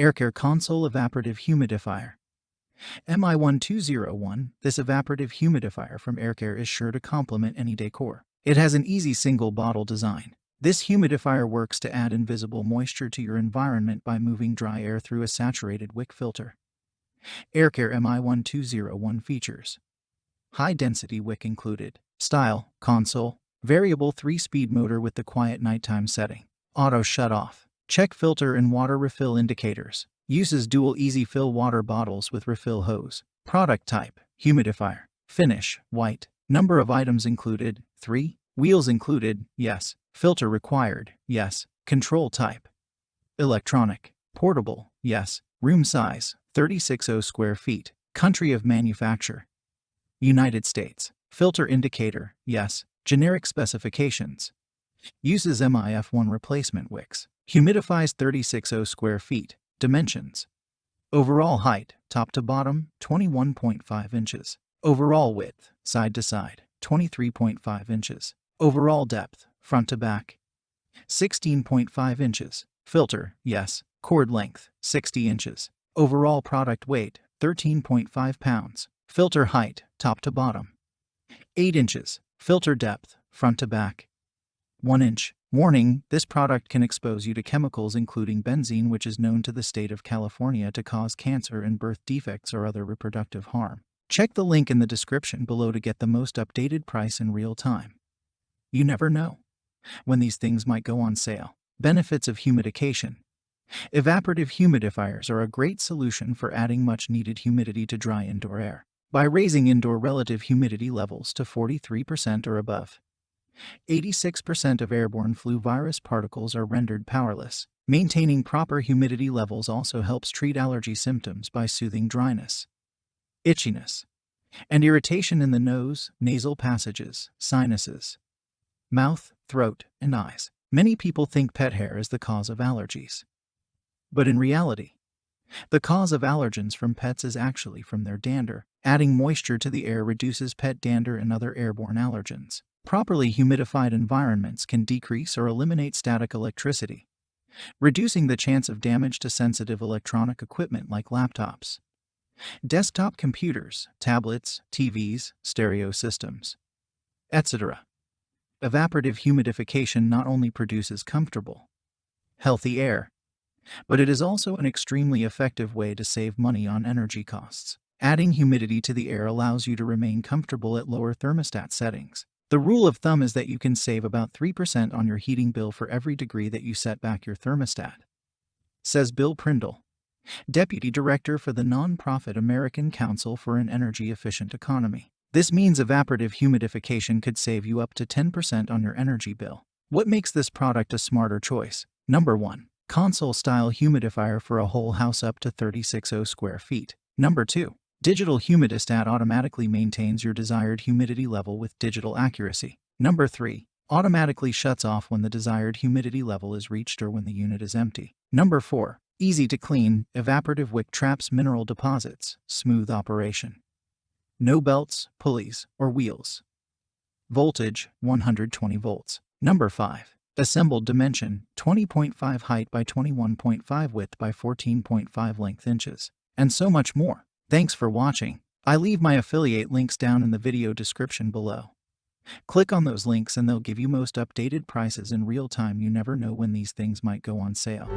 AIRCARE Console Evaporative Humidifier. MI1201, this evaporative humidifier from AIRCARE is sure to complement any decor. It has an easy single bottle design. This humidifier works to add invisible moisture to your environment by moving dry air through a saturated wick filter. AIRCARE MI1201 features: high-density wick included. Style: console. Variable 3-speed motor with the quiet nighttime setting. Auto shut-off. Check filter and water refill indicators. Uses dual easy-fill water bottles with refill hose. Product type: humidifier. Finish: white. Number of items included: 3. Wheels included: yes. Filter required: yes. Control type: electronic. Portable: yes. Room size: 360 square feet. Country of manufacture: United States. Filter indicator: yes. Generic specifications: uses MIF1 replacement wicks. Humidifies 360 square feet. Dimensions: overall height, top to bottom, 21.5 inches. Overall width, side to side, 23.5 inches. Overall depth, front to back, 16.5 inches. Filter: yes. Cord length, 60 inches. Overall product weight, 13.5 pounds. Filter height, top to bottom, 8 inches. Filter depth, front to back, 1 inch. Warning: this product can expose you to chemicals including benzene, which is known to the state of California to cause cancer and birth defects or other reproductive harm. Check the link in the description below to get the most updated price in real time. You never know when these things might go on sale. Benefits of humidification. Evaporative humidifiers are a great solution for adding much-needed humidity to dry indoor air. By raising indoor relative humidity levels to 43% or above, 86% of airborne flu virus particles are rendered powerless. Maintaining proper humidity levels also helps treat allergy symptoms by soothing dryness, itchiness, and irritation in the nose, nasal passages, sinuses, mouth, throat, and eyes. Many people think pet hair is the cause of allergies. But in reality, the cause of allergens from pets is actually from their dander. Adding moisture to the air reduces pet dander and other airborne allergens. Properly humidified environments can decrease or eliminate static electricity, reducing the chance of damage to sensitive electronic equipment like laptops, desktop computers, tablets, TVs, stereo systems, etc. Evaporative humidification not only produces comfortable, healthy air, but it is also an extremely effective way to save money on energy costs. Adding humidity to the air allows you to remain comfortable at lower thermostat settings. The rule of thumb is that you can save about 3% on your heating bill for every degree that you set back your thermostat, says Bill Prindle, Deputy Director for the nonprofit American Council for an Energy Efficient Economy. This means evaporative humidification could save you up to 10% on your energy bill. What makes this product a smarter choice? Number 1. Console-style humidifier for a whole house up to 360 square feet. Number 2. Digital humidistat automatically maintains your desired humidity level with digital accuracy. Number 3. Automatically shuts off when the desired humidity level is reached or when the unit is empty. Number 4. Easy to clean, evaporative wick traps mineral deposits, smooth operation. No belts, pulleys, or wheels. Voltage, 120 volts. Number 5. Assembled dimension, 20.5 height by 21.5 width by 14.5 length inches. And so much more. Thanks for watching. I leave my affiliate links down in the video description below. Click on those links and they'll give you most updated prices in real time. You never know when these things might go on sale.